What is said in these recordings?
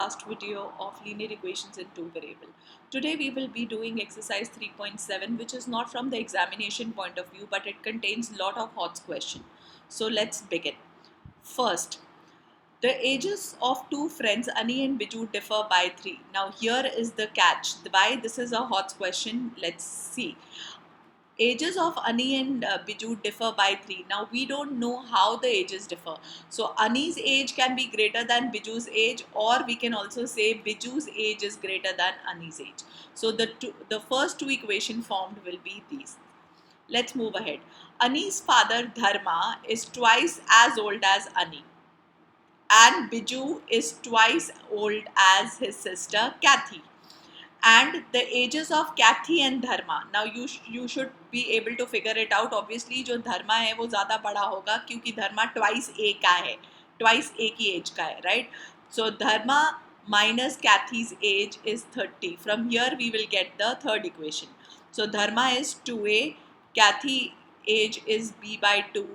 Last video of linear equations in two variable. Today we will be doing exercise 3.7, which is not from the examination point of view, but it contains lot of HOTS question. So let's begin. First, the ages of two friends Ani and Biju differ by 3. Now here is the catch. Why this is a HOTS question? Let's see. Ages of Ani and Biju differ by 3. Now we don't know how the ages differ. So Ani's age can be greater than Biju's age, or we can also say Biju's age is greater than Ani's age. So the first two equation formed will be these. Let's move ahead. Ani's father Dharma is twice as old as Ani, and Biju is twice old as his sister Kathy. And the ages of Kathy and Dharma. Now you should be able to figure it out. Obviously जो धर्मा है वो ज़्यादा बड़ा होगा क्योंकि धर्मा twice A का है, twice A की age का है, right? So Dharma minus Kathy's age is 30. From here we will get the third equation. So Dharma is 2A, Kathy age is B by 2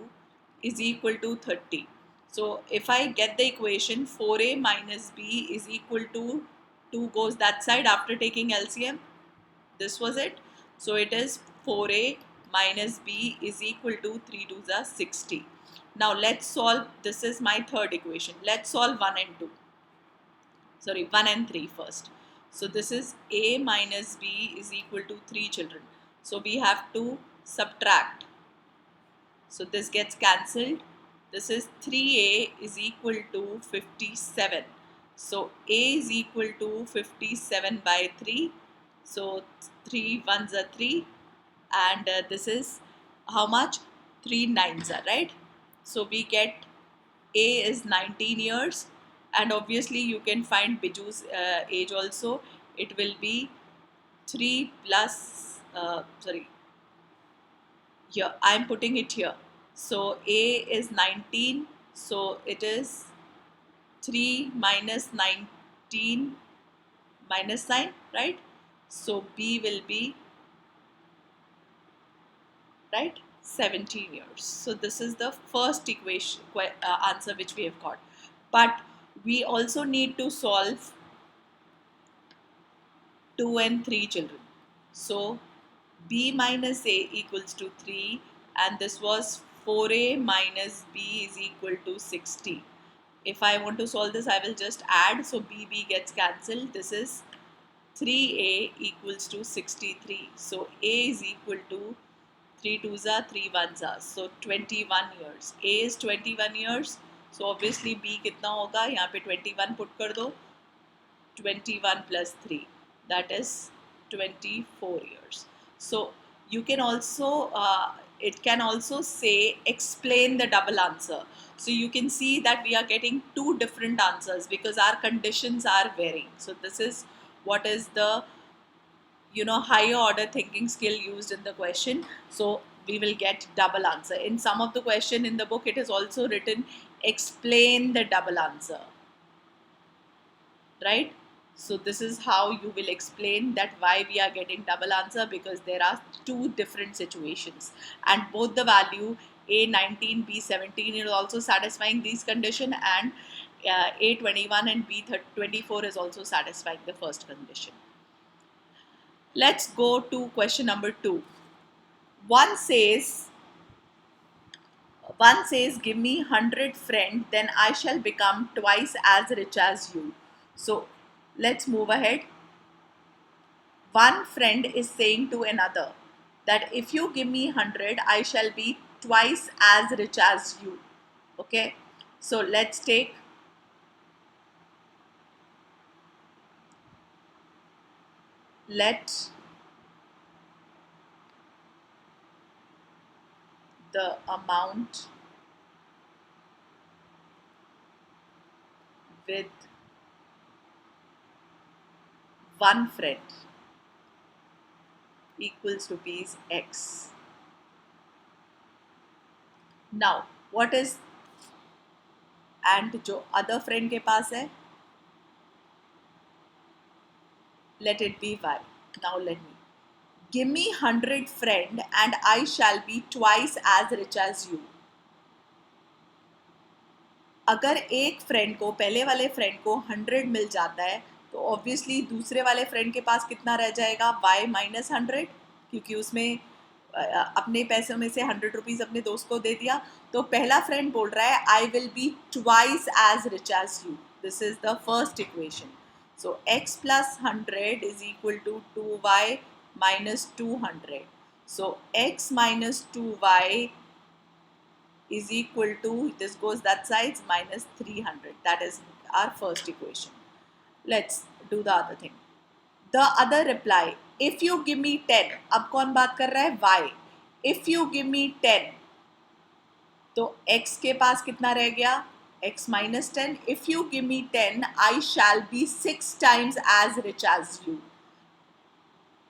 is equal to 30. So if I get the equation 4A minus B is equal to 2 goes that side after taking LCM. This was it. So it is 4A minus B is equal to 3 to the 60. Now let's solve. This is my third equation. Let's solve 1 and 2. Sorry, 1 and 3 first. So this is A minus B is equal to 3 children. So we have to subtract. So this gets cancelled. This is 3A is equal to 57. So A is equal to 57 by 3. So 3 ones are 3. And this is how much? 3 nines are, right? So we get A is 19 years. And obviously you can find Biju's age also. It will be 3 plus, here I am putting it here. So A is 19. So it is 3 minus 19 minus 9, right? So B will be, right, 17 years. So this is the first equation answer which we have got. But we also need to solve 2 and 3 children. So B minus A equals to 3, and this was 4A minus B is equal to 60. If I want to solve this, I will just add. So B gets cancelled. This is 3A equals to 63. So A is equal to 3 2s are 3 1s are. So 21 years. A is 21 years. So obviously B कितना होगा? यहाँ पे 21 put कर दो. 21 plus 3. That is 24 years. So you can also, it can also say explain the double answer. So you can see that we are getting two different answers because our conditions are varying. So this is what is the higher order thinking skill used in the question. So we will get double answer. In some of the question in the book, it is also written explain the double answer, right? So this is how you will explain that why we are getting double answer, because there are two different situations and both the value A19, B17 is also satisfying these condition, and A21 and B24 is also satisfying the first condition. Let's go to question number 2. One says, give me 100 friends, then I shall become twice as rich as you. So let's move ahead. One friend is saying to another that if you give me 100, I shall be twice as rich as you. Okay, so let's take let the amount with one friend equals rupees X. Now what is, and जो other friend के पास है, let it be Y. Now let me give me 100 friend and I shall be twice as rich as you. अगर एक friend को, पहले वाले friend को 100 मिल जाता है तो ऑब्वियसली दूसरे वाले फ्रेंड के पास कितना रह जाएगा, y माइनस 100, क्योंकि उसमें अपने पैसों में से 100 रुपीज़ अपने दोस्त को दे दिया. तो पहला फ्रेंड बोल रहा है I will be twice as rich as you. This is the first equation. So x plus 100 is equal to 2y minus 200. So x minus 2y is equal to, this goes that side, minus 300. That is our first equation. Let's do the other thing. The other reply, if you give me 10, अब कौन बात कर रहा है, y. If you give me 10, तो x के पास कितना रह गया, x minus 10. If you give me 10, I shall be 6 times as rich as you.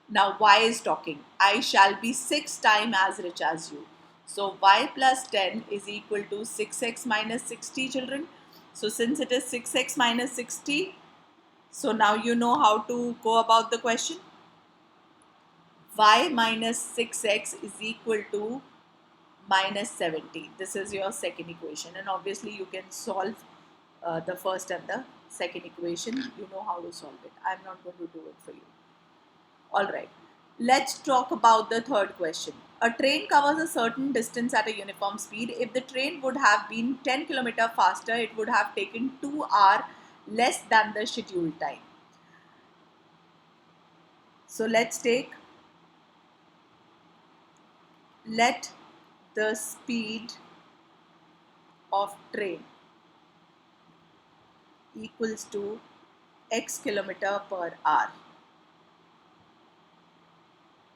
Now y is talking, I shall be 6 times as rich as you. So y plus 10 is equal to 6x minus 60, children. So since it is 6x minus 60, so now you know how to go about the question. Y minus 6x is equal to minus 70. This is your second equation, and obviously you can solve the first and the second equation. You know how to solve it. I'm not going to do it for you. Alright, let's talk about the third question. A train covers a certain distance at a uniform speed. If the train would have been 10 km faster, it would have taken 2 hours less than the scheduled time. So let's take, let the speed of train equals to x kilometer per hour.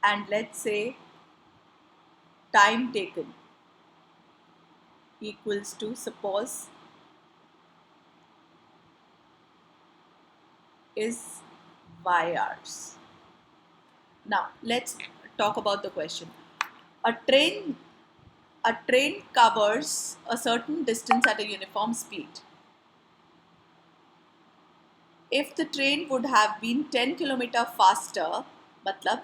And let's say time taken equals to, suppose, is y hours. Now let's talk about the question. A train covers a certain distance at a uniform speed. If the train would have been 10 km faster, मतलब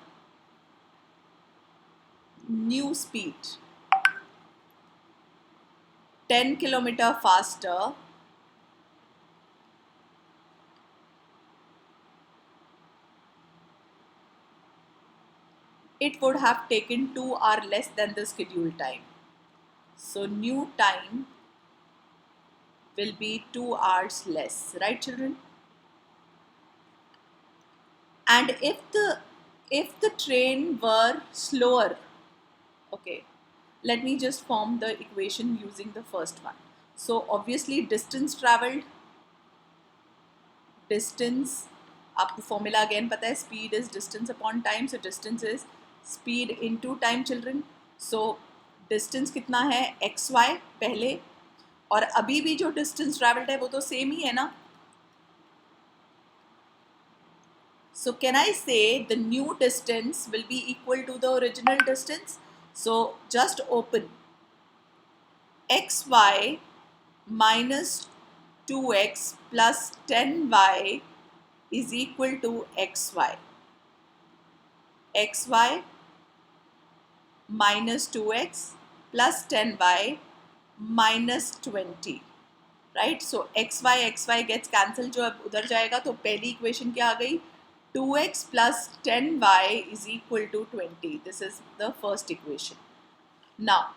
new speed, 10 km faster, it would have taken 2 hours less than the scheduled time. So new time will be 2 hours less, right children? And if the train were slower, okay, let me just form the equation using the first one. So obviously distance traveled, distance, आपको formula again पता है, speed is distance upon time, so distance is speed into time children. So distance कितना है, xy पहले, और अभी भी जो distance traveled है वो तो same ही है ना. So can I say the new distance will be equal to the original distance? So just open xy minus 2x plus 10y is equal to xy. xy minus 2x plus 10y minus 20. Right? So xy gets cancelled, जो अब उधर जाएगा, तो पहली equation क्या आ गई, 2x plus 10y is equal to 20. This is the first equation. Now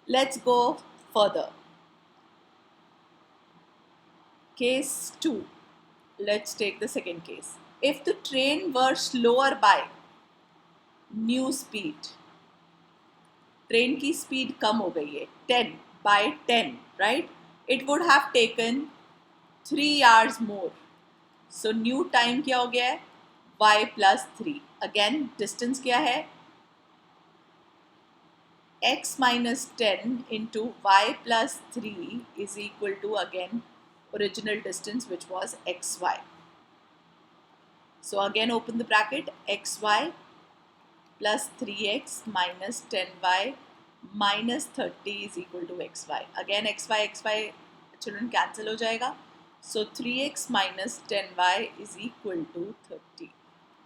let's go further. Case 2. Let's take the second case. If the train were slower by new speed, train की speed कम हो गई है, 10 by 10, right? It would have taken 3 hours more. So new time क्या हो गया है, y plus 3. Again distance क्या है, x minus 10 into y plus 3 is equal to, again, original distance, which was xy. So again open the bracket, xy plus 3x minus 10y minus 30 is equal to xy. Again xy children cancel हो जाएगा. So 3x minus 10y is equal to 30.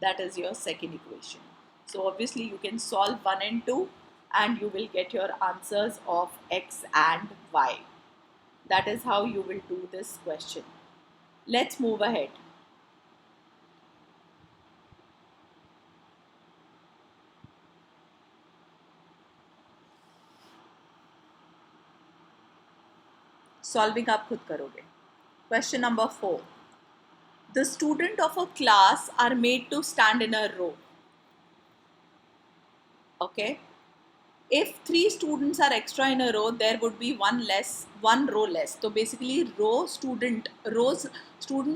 That is your second equation. So obviously you can solve 1 and 2 and you will get your answers of x and y. That is how you will do this question. Let's move ahead. Solving आप खुद करोगे. Question number 4. The student of a class are made to stand in a row. Okay. If 3 students are extra in a row, there would be one row less. So basically student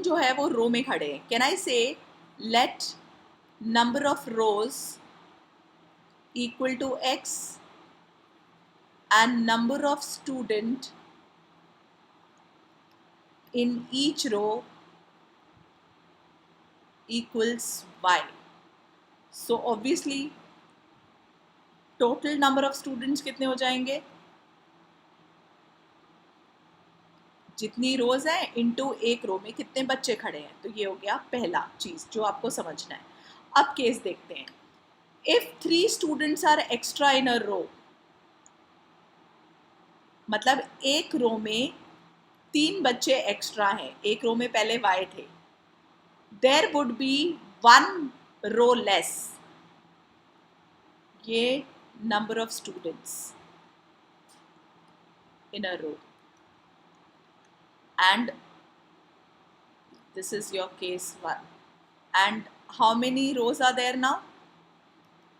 जो है वो row में खड़े हैं. Can I say let number of rows equal to x and number of student in each row equals y. So obviously total number of students कितने हो जाएंगे? जितनी रोज है इंटू एक रो में कितने बच्चे खड़े हैं. तो ये हो गया पहला चीज जो आपको समझना है. अब केस देखते हैं. If 3 students are extra in a रो, मतलब एक रो में 3 बच्चे एक्स्ट्रा हैं. एक रो में पहले y थे. There would be 1 row less. ये number of students in a row. And this is your case 1. And how many rows are there now?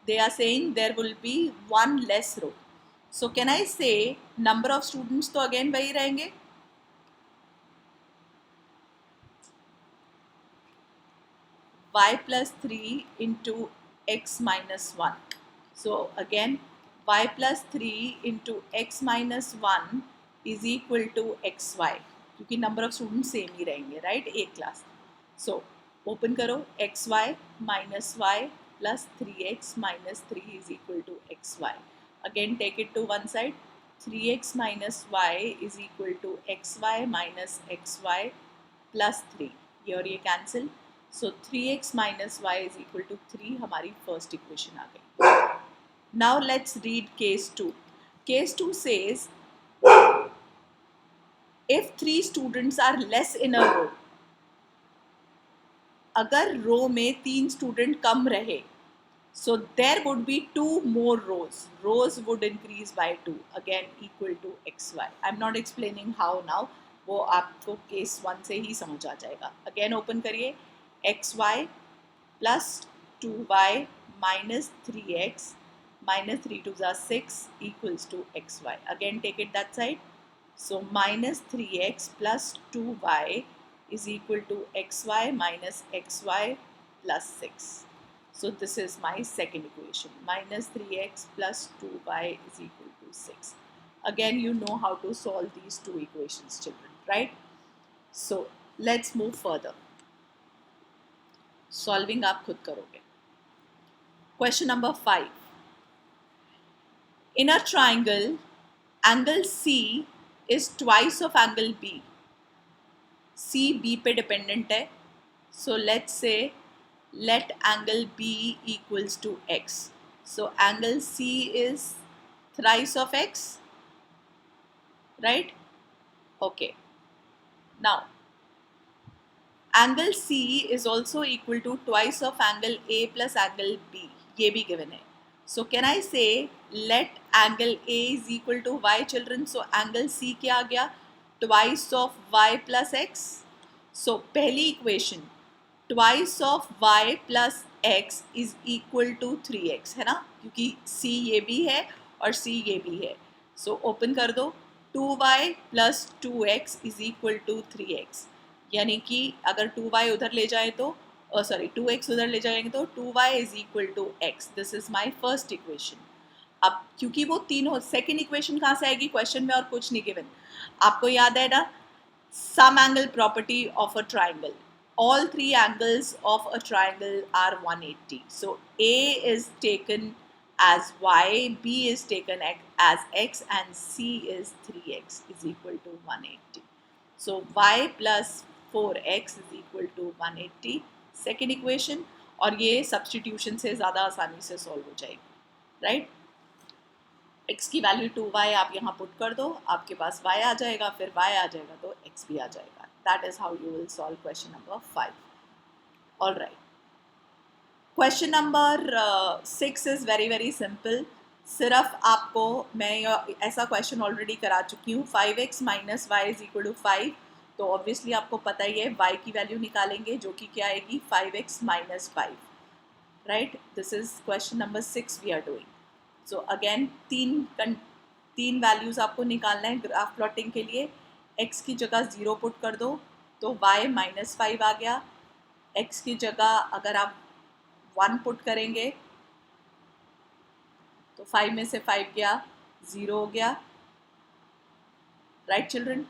They are saying there will be 1 less row. So can I say number of students तो again वही रहेंगे. Y plus 3 into x minus 1. So again y plus 3 into x minus 1 is equal to xy. क्योंकि number of student same ही रहेंगे, right, एक class. So open करो. X y minus y plus 3x minus 3 is equal to x y. Again take it to one side. 3x minus y is equal to x y minus x y plus 3. ये और ये cancel. So 3x minus y is equal to 3 हमारी first equation आ गई. Now let's read case 2. Case 2 says if 3 students are less in a row, अगर रो में 3 student कम रहे, so there would be 2 more rows would increase by 2, again equal to xy. I'm not explaining how now, वो आपको case 1 से ही समझ आ जाएगा. Again open करिए. xy plus 2y minus 3x minus 3 2 6 equals to xy. Again take it that side. So minus 3x plus 2y is equal to xy minus xy plus 6. So this is my second equation. Minus 3x plus 2y is equal to 6. Again, you know how to solve these two equations, children, right? So let's move further. Solving आप खुद करोगे. Question number 5. In a triangle, angle C is twice of angle B. C B पे dependent है. So let's say let angle B equals to x. So angle C is thrice of x, right? Okay. Now angle C is also equal to twice of angle A plus angle B. ये भी given है. So can I say let angle A is equal to y, children? So angle C क्या आ गया? Twice of y plus x. So पहली equation twice of y plus x is equal to 3x है ना, क्योंकि C ये भी है और C ये भी है. So open कर दो. 2y plus 2x is equal to 3x. यानी कि अगर 2y उधर ले जाए तो सॉरी 2x उधर ले जाएंगे तो 2y is equal to x. This is my first equation. अब क्योंकि वो तीनों, सेकेंड इक्वेशन कहाँ से आएगी क्वेश्चन में और कुछ नहीं गिवन. आपको याद है ना sum angle property of a triangle. all three angles of a triangle are 180. So A is taken as y, B is taken as x and C is 3x is equal to 180. So y plus 4x is equal to 180. Second equation. और ये substitution से ज़्यादा आसानी से solve हो जाएगी, right? x की value 2y आप यहाँ पुट कर दो, आपके पास y आ जाएगा, फिर y आ जाएगा तो x भी आ जाएगा. That is how you will solve question number 5. All right. Question number 6 is very very simple. सिर्फ आपको मैं ऐसा क्वेश्चन ऑलरेडी करा चुकी हूँ. 5x minus y is equal to 5. तो ऑब्वियसली आपको पता ही है y की वैल्यू निकालेंगे जो कि क्या आएगी 5x minus 5. Right. This is question number 6 we are doing. So again तीन वैल्यूज़ आपको निकालना है ग्राफ प्लॉटिंग के लिए. x की जगह 0 पुट कर दो तो y माइनस 5 आ गया. x की जगह अगर आप 1 पुट करेंगे तो 5 में से 5 गया 0 हो गया. Right children.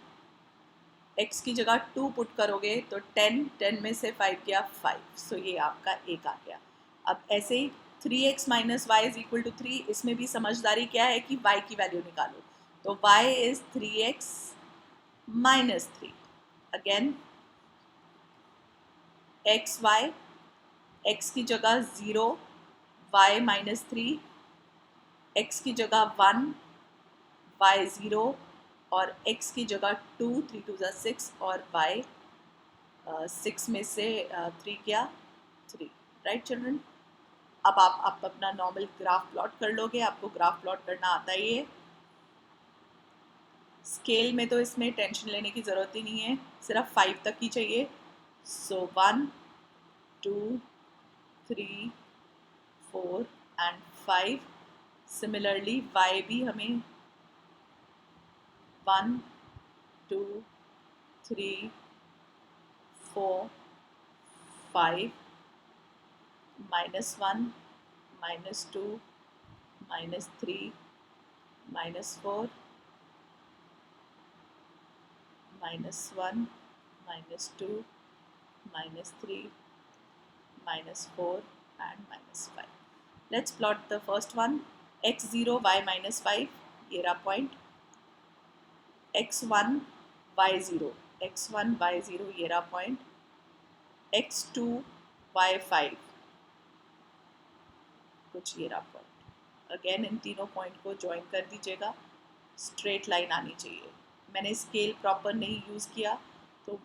x की जगह 2 पुट करोगे तो 10 में से 5 गया 5. सो ये आपका एक आ गया. अब ऐसे ही 3x minus y is equal to 3. इसमें भी समझदारी क्या है कि y की वैल्यू निकालो. तो y is 3x minus 3. Again x y, x की जगह 0, y माइनस 3, x की जगह 1, y 0 और x की जगह 2, 3 2 6 और y 6 में से 3 क्या 3. Right children. अब आप अपना नॉर्मल ग्राफ प्लॉट कर लोगे. आपको ग्राफ प्लॉट करना आता ही है. स्केल में तो इसमें टेंशन लेने की ज़रूरत ही नहीं है, सिर्फ 5 तक ही चाहिए. सो 1 2 3 4 एंड 5. सिमिलरली y भी हमें 1 2 3 4 5 -1 -2 -3 -4 -1 -2 -3 -4 and -5. Let's plot the first one. x0 y minus 5 ये रहा point. x1 y0 x1 y0 ये रहा पॉइंट. x2 y5 कुछ ये रहा पॉइंट. अगेन इन तीनों पॉइंट को ज्वाइन कर दीजिएगा. स्ट्रेट लाइन आनी चाहिए. मैंने स्केल प्रॉपर नहीं यूज़ किया तो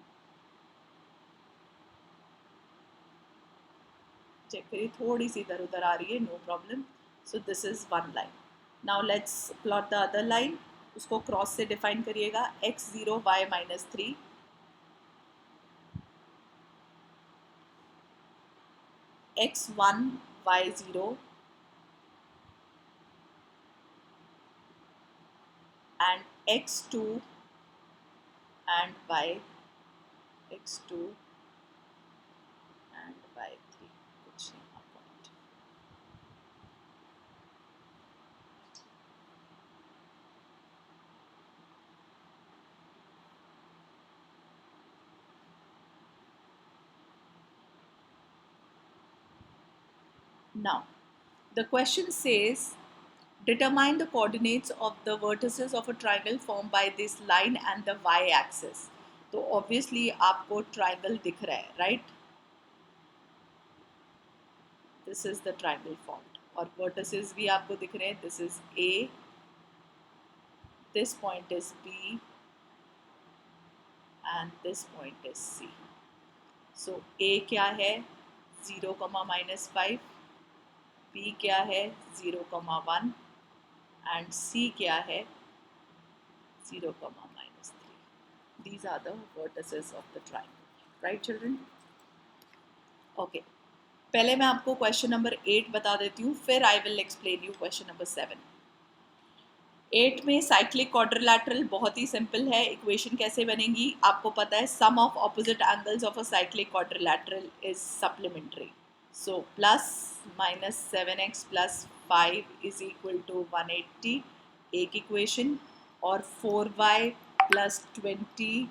चेक करिए थोड़ी सी इधर उधर आ रही है. No problem. So this is one line. Now let's plot the other line. उसको क्रॉस से डिफाइन करिएगा. x0 y minus 3, x1 y0 and x2 and y x2 and y3 कुछ यहाँ point. Now the question says determine the coordinates of the vertices of a triangle formed by this line and the y-axis. तो obviously आपको triangle दिख रहा है, right? This is the triangle formed. और vertices भी आपको दिख रहे हैं. This is A, this point is B, and this point is C. So A क्या है 0, -5, B क्या है 0, 1 and C क्या है 0, -3. These are the vertices of the triangle. Right children? Okay. पहले मैं आपको क्वेश्चन नंबर 8 बता देती हूँ, फिर I will explain you question number 7. 8 में साइक्लिक क्वाड्रिलैटरल बहुत ही सिंपल है. इक्वेशन कैसे बनेगी आपको पता है. Sum of opposite angles of a cyclic quadrilateral is supplementary. So plus minus 7x plus 5 is equal to 180 एक इक्वेशन. और 4y plus 20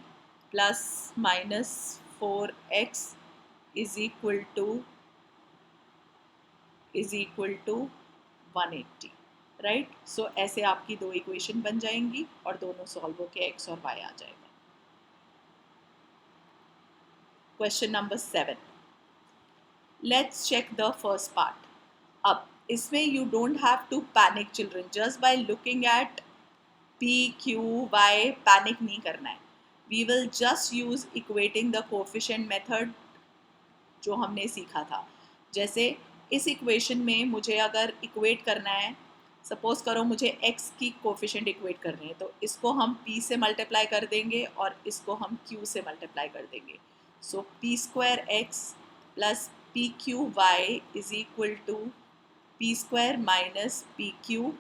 plus minus 4x is equal to 180. Right. So ऐसे आपकी दो इक्वेशन बन जाएंगी और दोनों सॉल्व होके x और y आ जाएगा. Question number 7. Let's check the first part. अब इसमें you don't have to panic children, just by looking at P, Q, Y panic नहीं करना है. We will just use equating the coefficient method जो हमने सीखा था. जैसे इस इक्वेशन में मुझे अगर इक्वेट करना है, सपोज करो मुझे x की कोफिशिएंट इक्वेट करनी है, तो इसको हम p से मल्टीप्लाई कर देंगे और इसको हम q से मल्टीप्लाई कर देंगे. So p square x plus p q y is equal to p square minus p q.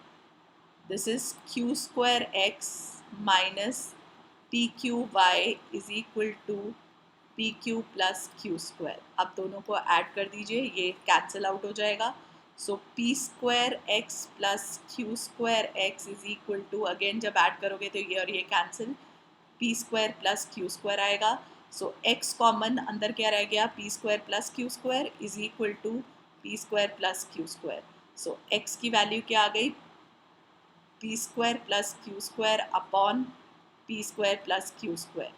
This is q square x minus p q y is equal to p q plus q square. अब दोनों को add कर दीजिए, ये cancel out हो जाएगा. So p square x plus q square x is equal to, again जब add करोगे तो ये और ये cancel, p square plus q square आएगा. सो एक्स कॉमन अंदर क्या रह गया, p square plus q square is equal to p square plus q square. So x की वैल्यू क्या आ गई, p square plus q square upon p square plus q square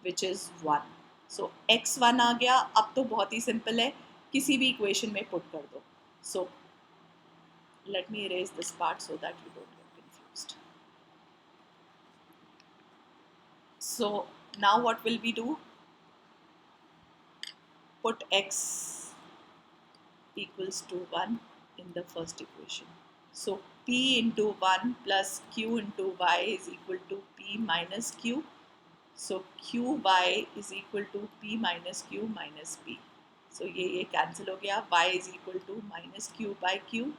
which is 1. So x1 आ गया. अब तो बहुत ही simple है, किसी भी इक्वेशन में पुट कर दो. So let me erase this part so that you don't get confused. So now what will we do, put x equals to 1 in the first equation. So p into 1 plus q into y is equal to p minus q. So qy is equal to p minus q minus p. So ये cancel हो गया. Y is equal to minus q by q.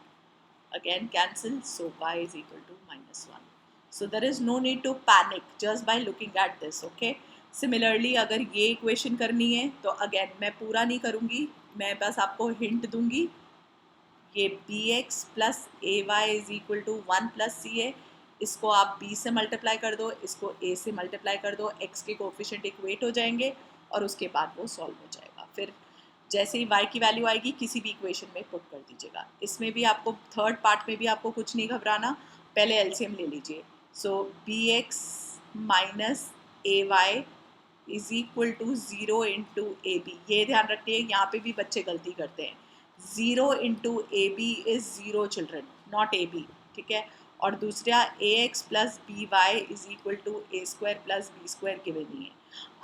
Again cancel. So y is equal to minus 1. So there is no need to panic just by looking at this. Okay. Similarly अगर ये equation करनी है तो again मैं पूरा नहीं करूँगी, मैं बस आपको hint दूँगी. ये bx plus a y is equal to 1 plus c है. इसको आप b से मल्टीप्लाई कर दो, इसको a से मल्टीप्लाई कर दो, x के कोफिशिएंट इक्वेट हो जाएंगे और उसके बाद वो सॉल्व हो जाएगा. फिर जैसे ही y की वैल्यू आएगी किसी भी इक्वेशन में पुट कर दीजिएगा. इसमें भी आपको थर्ड पार्ट में भी आपको कुछ नहीं घबराना, पहले एलसीएम ले लीजिए. So bx minus a y is equal to 0 into a b. ये ध्यान रखिए, यहाँ पे भी बच्चे गलती करते हैं. 0 into a b is 0 children, not a b. ठीक है. और दूसरा a x plus b y is equal to a square plus b square given ही है.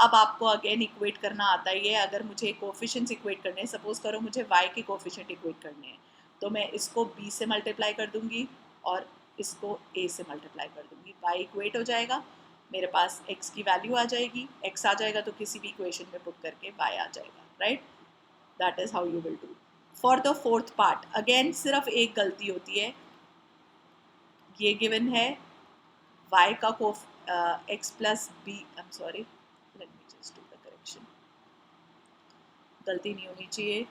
अब आपको अगेन इक्वेट करना आता ही है. अगर मुझे कोफिशिएंट्स इक्वेट करने हैं, सपोज करो मुझे y के कोफिशिएंट इक्वेट करने हैं, तो मैं इसको b से मल्टीप्लाई कर दूंगी और इसको a से मल्टीप्लाई कर दूंगी. y इक्वेट हो जाएगा, मेरे पास x की वैल्यू आ जाएगी, x आ जाएगा तो किसी भी इक्वेशन में पुट करके y आ जाएगा. Right, that is how you will do. For the fourth part again सिर्फ एक गलती होती है. ये गिवन है y का x plus b, I am sorry, let me just do the correction, गलती नहीं होनी चाहिए,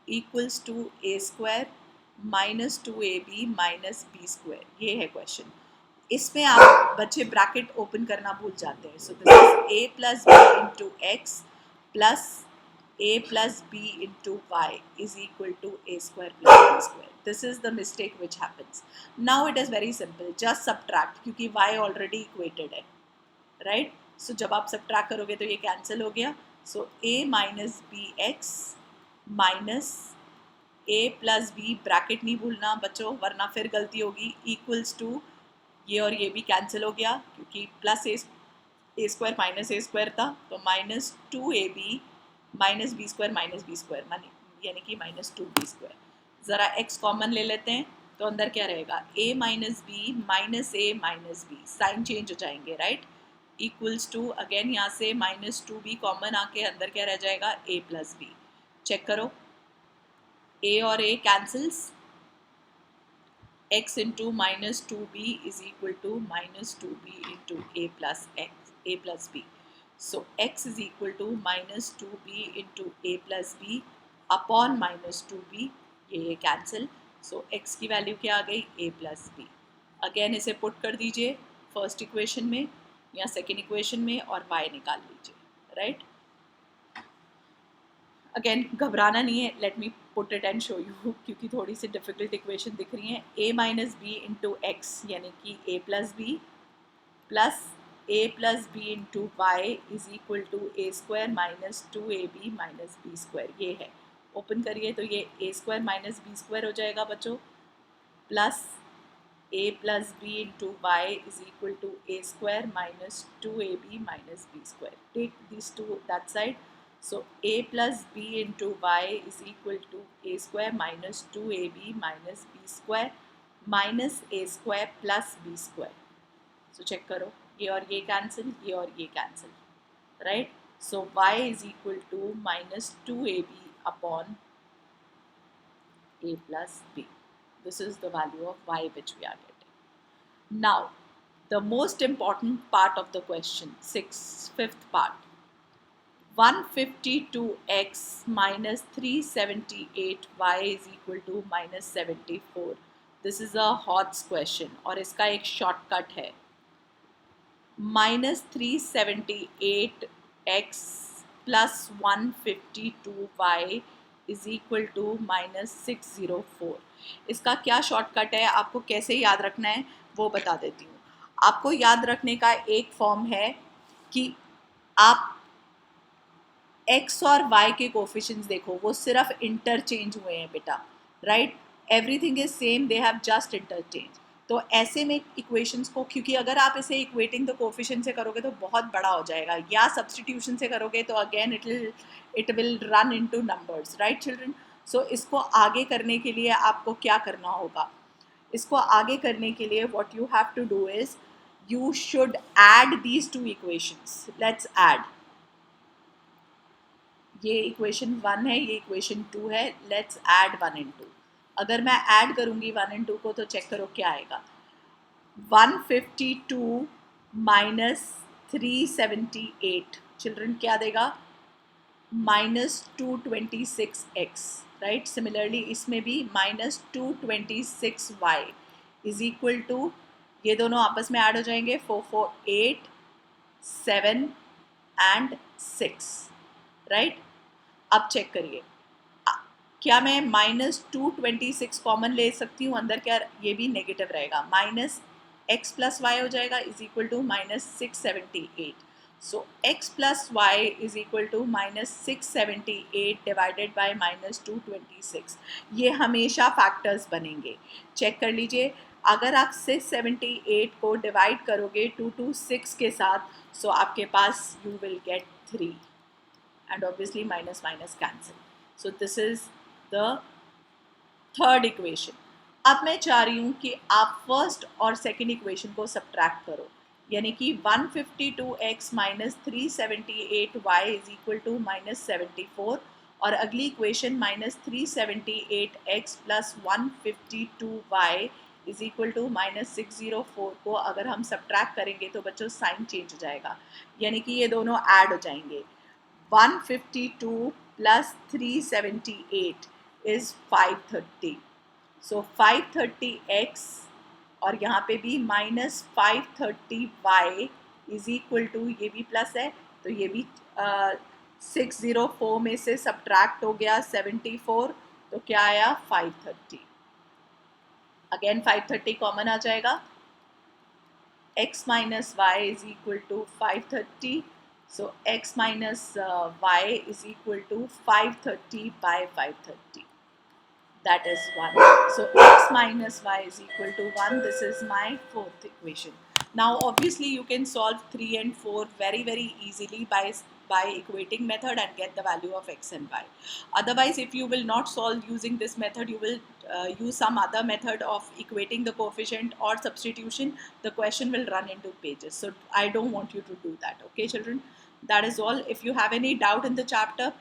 equals to a square minus 2ab minus b square. ये है क्वेश्चन. इसमें आप बच्चे ब्रैकेट ओपन करना भूल जाते हैं. So this is a plus b into x plus a plus b into y is equal to a square plus b square. This is the mistake which happens. Now it is very simple. Just subtract क्योंकि y already equated है, right? So जब आप subtract करोगे तो ये cancel हो गया. So a minus b x minus a plus b bracket नहीं भूलना बच्चों वरना फिर गलती होगी, equals to ये और ये भी cancel हो गया क्योंकि plus a square minus a square था तो minus 2ab minus b square यानी कि माइनस 2b स्क्वायर. ज़रा x कॉमन ले लेते हैं तो अंदर क्या रहेगा, a minus b minus a minus b, sign change हो जाएंगे. राइट, इक्वल्स टू अगेन यहाँ से माइनस 2b कॉमन आके अंदर क्या रह जाएगा, a प्लस बी. चेक करो, a और a cancels, x into minus 2b is equal to minus 2b into a plus b. So x is equal to minus 2b into a plus b upon minus 2b. ये cancel. So x की value क्या आ गई, a plus b. Again इसे put कर दीजिए first equation में या सेकेंड इक्वेशन में और y निकाल लीजिए. राइट, अगेन घबराना नहीं है, let me put it and show you क्योंकि थोड़ी सी डिफिकल्ट इक्वेशन दिख रही हैं. a minus b into x यानी कि a plus b plus a plus b into y is equal to a square minus 2ab minus b square. ये है, ओपन करिए तो ये a square minus b square हो जाएगा बच्चों. plus a plus b into y is equal to a square minus 2ab minus b square. Take these two that side. So a plus b into y is equal to a square minus 2ab minus b square minus a square plus b square. So check करो, ये और ये cancel, ये और ये cancel, right? So y is equal to minus 2ab upon a plus b. This is the value of y which we are getting. Now, the most important part of the question, fifth part. 152x minus 378y is equal to minus 74. This is a HOTS question और इसका एक shortcut है. Minus 378x plus 152y is equal to minus 604. इसका क्या shortcut है, आपको कैसे याद रखना है वो बता देती हूँ. आपको याद रखने का एक फॉर्म है कि आप x और y के कोफिशिएंट्स देखो, वो सिर्फ इंटरचेंज हुए हैं बेटा, right? Everything is same, they have just interchange. तो ऐसे में इक्वेशंस को, क्योंकि अगर आप इसे इक्वेटिंग द कोफिशिएंट से करोगे तो बहुत बड़ा हो जाएगा, या सब्स्टिट्यूशन से करोगे तो again it will run into numbers, right children? So इसको आगे करने के लिए आपको क्या करना होगा? इसको आगे करने के लिए what you have to do is you should add these two equations. Let's add. ये इक्वेशन 1 है, ये इक्वेशन 2 है. Let's add 1 and 2. अगर मैं ऐड करूँगी 1 and 2 को तो चेक करो क्या आएगा. 152 माइनस 378 चिल्ड्रन क्या देगा? Minus 226x, right? सिमिलरली इसमें भी minus 226y is equal to, ये दोनों आपस में ऐड हो जाएंगे, 448 7 and 6, राइट? अब चेक करिए, क्या मैं माइनस 226 कॉमन ले सकती हूँ अंदर? क्या ये भी नेगेटिव रहेगा? माइनस x प्लस वाई हो जाएगा is equal to minus 678. So x plus y is equal to minus 678 divided by minus 226. ये हमेशा फैक्टर्स बनेंगे. चेक कर लीजिए, अगर आप 678 को डिवाइड करोगे 226 के साथ, सो आपके पास you will get 3. And obviously minus minus cancel. So this is the third equation. अब मैं चाह रही हूँ कि आप फर्स्ट और सेकेंड इक्वेशन को सब्ट्रैक्ट करो, यानी कि 152x minus 378y is equal to minus 74, और अगली equation minus 378x plus 152y is equal to minus 604 को अगर हम सब्ट्रैक्ट करेंगे तो बच्चों साइन चेंज हो जाएगा, यानी कि ये दोनों ऐड हो जाएंगे. 152 plus 378 is 530. So 530x और यहाँ पे भी minus 530y is equal to, ये भी प्लस है तो ये भी 604 में से सब्ट्रैक्ट हो गया 74, तो क्या आया? 530. अगेन 530 कॉमन आ जाएगा. x minus y is equal to 530. So x minus y is equal to 530 by 530. That is 1. So x minus y is equal to 1. This is my fourth equation. Now obviously you can solve 3 and 4 very easily by equating method and get the value of x and y. Otherwise, if you will not solve using this method, you will use some other method of equating the coefficient or substitution. The question will run into pages. So I don't want you to do that. Okay children? That is all. If you have any doubt in the chapter, please